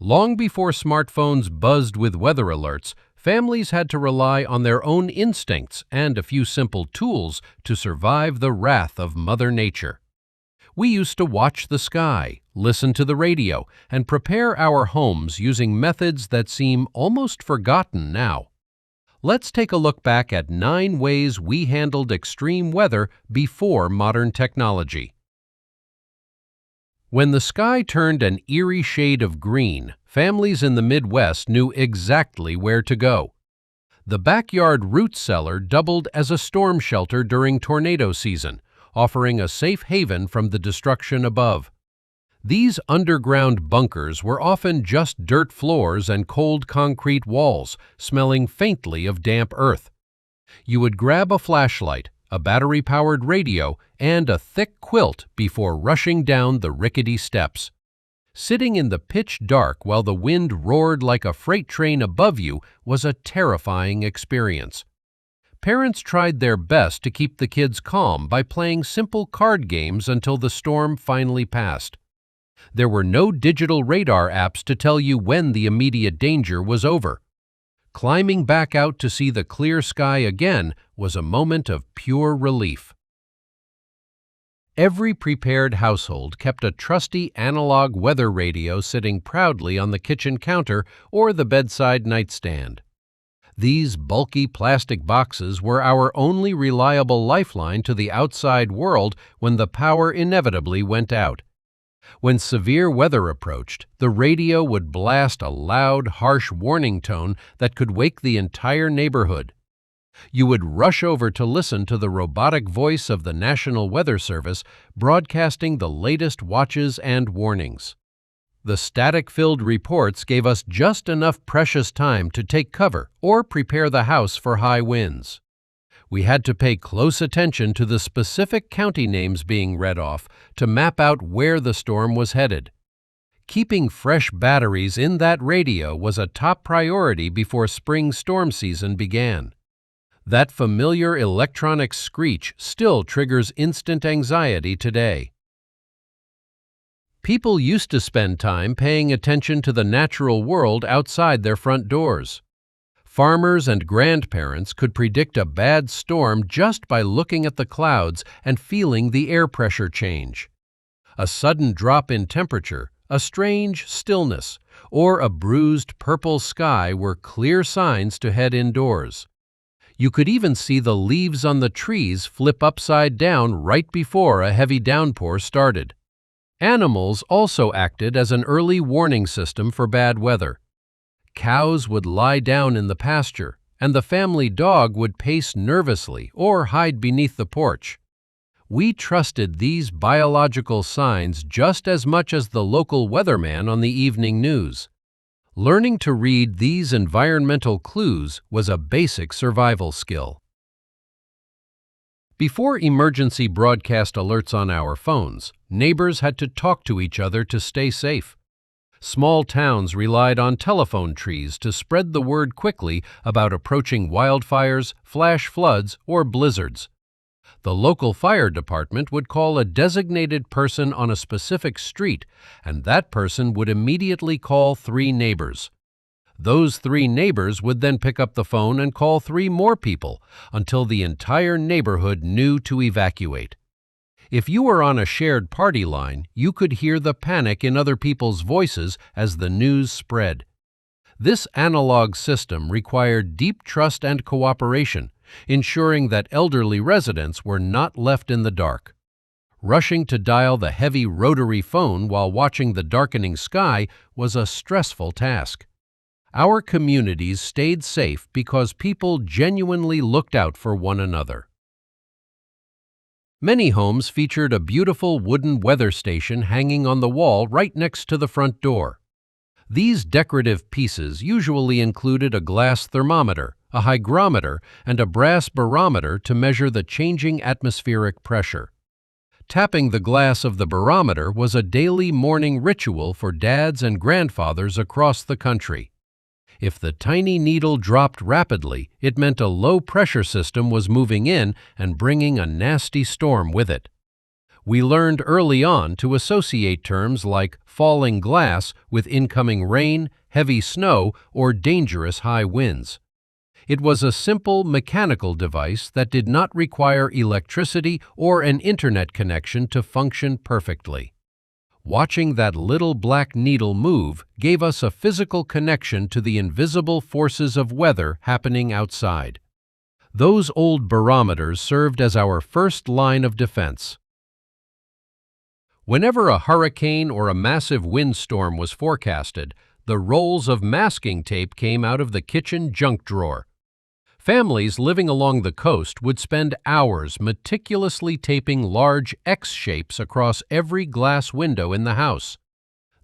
Long before smartphones buzzed with weather alerts, families had to rely on their own instincts and a few simple tools to survive the wrath of Mother Nature. We used to watch the sky, listen to the radio, and prepare our homes using methods that seem almost forgotten now. Let's take a look back at 9 ways we handled extreme weather before modern technology. When the sky turned an eerie shade of green, families in the Midwest knew exactly where to go. The backyard root cellar doubled as a storm shelter during tornado season, offering a safe haven from the destruction above. These underground bunkers were often just dirt floors and cold concrete walls, smelling faintly of damp earth. You would grab a flashlight, a battery-powered radio, and a thick quilt before rushing down the rickety steps. Sitting in the pitch dark while the wind roared like a freight train above you was a terrifying experience. Parents tried their best to keep the kids calm by playing simple card games until the storm finally passed. There were no digital radar apps to tell you when the immediate danger was over. Climbing back out to see the clear sky again was a moment of pure relief. Every prepared household kept a trusty analog weather radio sitting proudly on the kitchen counter or the bedside nightstand. These bulky plastic boxes were our only reliable lifeline to the outside world when the power inevitably went out. When severe weather approached, the radio would blast a loud, harsh warning tone that could wake the entire neighborhood. You would rush over to listen to the robotic voice of the National Weather Service broadcasting the latest watches and warnings. The static-filled reports gave us just enough precious time to take cover or prepare the house for high winds. We had to pay close attention to the specific county names being read off to map out where the storm was headed. Keeping fresh batteries in that radio was a top priority before spring storm season began. That familiar electronic screech still triggers instant anxiety today. People used to spend time paying attention to the natural world outside their front doors. Farmers and grandparents could predict a bad storm just by looking at the clouds and feeling the air pressure change. A sudden drop in temperature, a strange stillness, or a bruised purple sky were clear signs to head indoors. You could even see the leaves on the trees flip upside down right before a heavy downpour started. Animals also acted as an early warning system for bad weather. Cows would lie down in the pasture, and the family dog would pace nervously or hide beneath the porch. We trusted these biological signs just as much as the local weatherman on the evening news. Learning to read these environmental clues was a basic survival skill. Before emergency broadcast alerts on our phones, neighbors had to talk to each other to stay safe. Small towns relied on telephone trees to spread the word quickly about approaching wildfires, flash floods, or blizzards. The local fire department would call a designated person on a specific street, and that person would immediately call 3 neighbors. Those 3 neighbors would then pick up the phone and call 3 more people until the entire neighborhood knew to evacuate. If you were on a shared party line, you could hear the panic in other people's voices as the news spread. This analog system required deep trust and cooperation, ensuring that elderly residents were not left in the dark. Rushing to dial the heavy rotary phone while watching the darkening sky was a stressful task. Our communities stayed safe because people genuinely looked out for one another. Many homes featured a beautiful wooden weather station hanging on the wall right next to the front door. These decorative pieces usually included a glass thermometer, a hygrometer, and a brass barometer to measure the changing atmospheric pressure. Tapping the glass of the barometer was a daily morning ritual for dads and grandfathers across the country. If the tiny needle dropped rapidly, it meant a low-pressure system was moving in and bringing a nasty storm with it. We learned early on to associate terms like falling glass with incoming rain, heavy snow, or dangerous high winds. It was a simple mechanical device that did not require electricity or an internet connection to function perfectly. Watching that little black needle move gave us a physical connection to the invisible forces of weather happening outside. Those old barometers served as our first line of defense. Whenever a hurricane or a massive windstorm was forecasted, the rolls of masking tape came out of the kitchen junk drawer. Families living along the coast would spend hours meticulously taping large X shapes across every glass window in the house.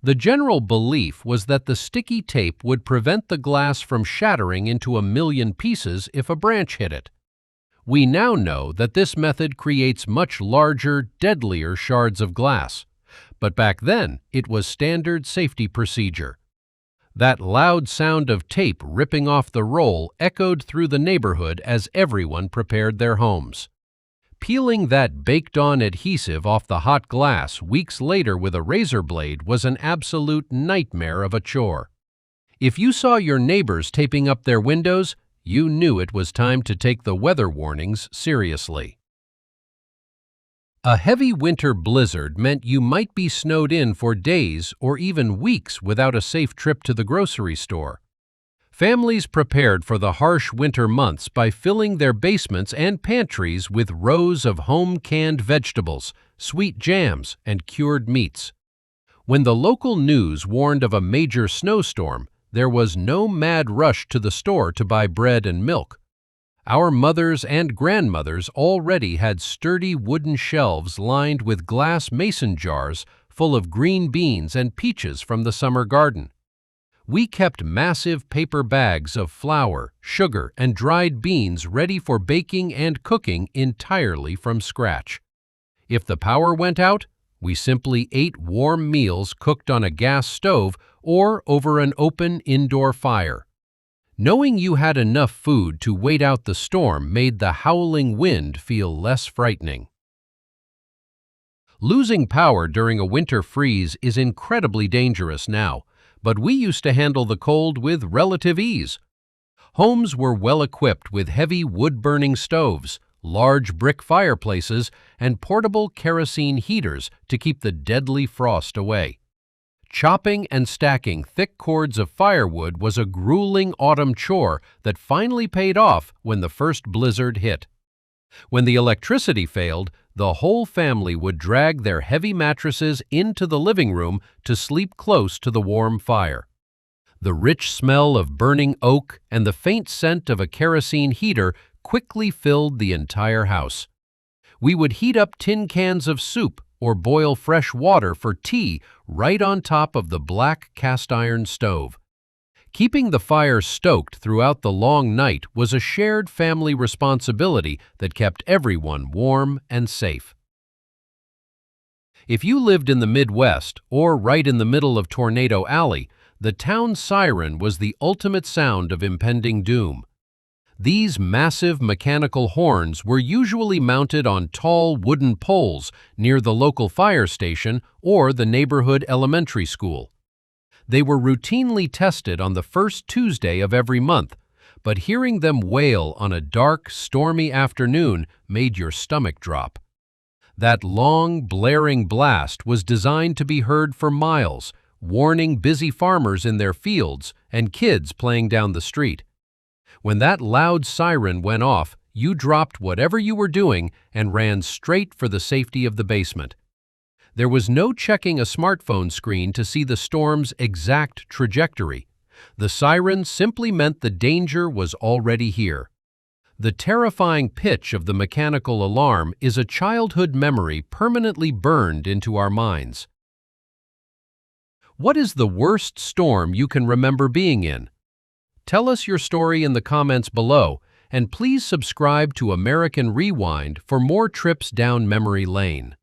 The general belief was that the sticky tape would prevent the glass from shattering into a million pieces if a branch hit it. We now know that this method creates much larger, deadlier shards of glass, but back then it was standard safety procedure. That loud sound of tape ripping off the roll echoed through the neighborhood as everyone prepared their homes. Peeling that baked-on adhesive off the hot glass weeks later with a razor blade was an absolute nightmare of a chore. If you saw your neighbors taping up their windows, you knew it was time to take the weather warnings seriously. A heavy winter blizzard meant you might be snowed in for days or even weeks without a safe trip to the grocery store. Families prepared for the harsh winter months by filling their basements and pantries with rows of home-canned vegetables, sweet jams, and cured meats. When the local news warned of a major snowstorm, there was no mad rush to the store to buy bread and milk. Our mothers and grandmothers already had sturdy wooden shelves lined with glass mason jars full of green beans and peaches from the summer garden. We kept massive paper bags of flour, sugar, and dried beans ready for baking and cooking entirely from scratch. If the power went out, we simply ate warm meals cooked on a gas stove or over an open indoor fire. Knowing you had enough food to wait out the storm made the howling wind feel less frightening. Losing power during a winter freeze is incredibly dangerous now, but we used to handle the cold with relative ease. Homes were well equipped with heavy wood-burning stoves, large brick fireplaces, and portable kerosene heaters to keep the deadly frost away. Chopping and stacking thick cords of firewood was a grueling autumn chore that finally paid off when the first blizzard hit. When the electricity failed, the whole family would drag their heavy mattresses into the living room to sleep close to the warm fire. The rich smell of burning oak and the faint scent of a kerosene heater quickly filled the entire house. We would heat up tin cans of soup or boil fresh water for tea right on top of the black cast-iron stove. Keeping the fire stoked throughout the long night was a shared family responsibility that kept everyone warm and safe. If you lived in the Midwest or right in the middle of Tornado Alley, the town siren was the ultimate sound of impending doom. These massive mechanical horns were usually mounted on tall wooden poles near the local fire station or the neighborhood elementary school. They were routinely tested on the first Tuesday of every month, but hearing them wail on a dark, stormy afternoon made your stomach drop. That long, blaring blast was designed to be heard for miles, warning busy farmers in their fields and kids playing down the street. When that loud siren went off, you dropped whatever you were doing and ran straight for the safety of the basement. There was no checking a smartphone screen to see the storm's exact trajectory. The siren simply meant the danger was already here. The terrifying pitch of the mechanical alarm is a childhood memory permanently burned into our minds. What is the worst storm you can remember being in? Tell us your story in the comments below, and please subscribe to American Rewind for more trips down memory lane.